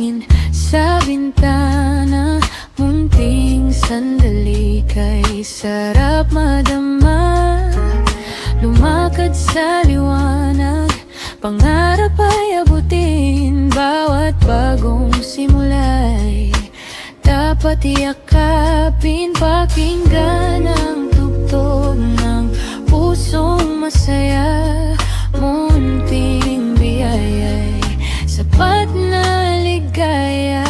hangin sa bintana. Munting sandali kay sarap madama. Lumakad sa liwanag, pangarap ay abutin. Bawat bagong simula'y dapat yakapin. Pakinggan ang tugtog ng pusong masaya. Munting biyaya'y sapat na ligaya.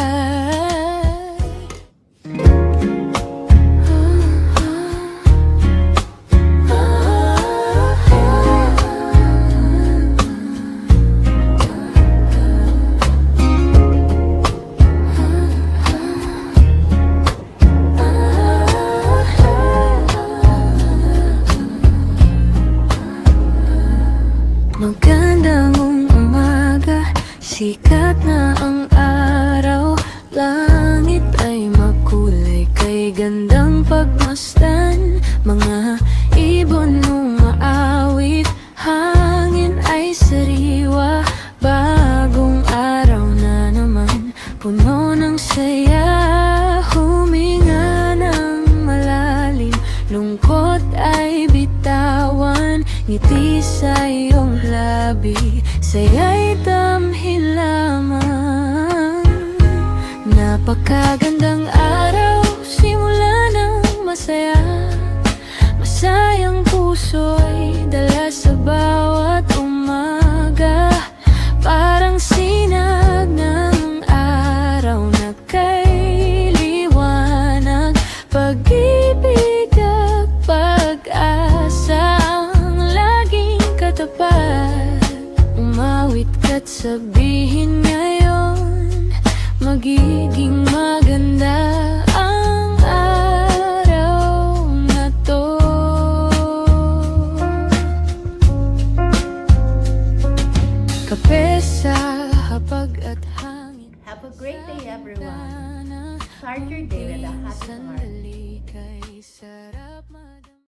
Magandang umaga, sikat na ang araw. Langit ay makulay, kay gandang pagmasdan. Mga ibon umaawit, hangin ay sariwa. Bagong araw na naman, puno ng saya. Huminga ng malalim, lungkot ay bitawan. Ngiti sa iyong labi, saya'y damhin lamang. Napakagandang araw, simula ng masaya. Masayang puso'y dala sa bawat umaga. Parang sinag ng araw na kay liwanag. Pag-ibig at pag-asa tapat. Umawit ka't sabihin ngayon, magiging maganda ang araw na to. Kape sa hapag at hangin. Have a great day, everyone. Start your day with a happy heart.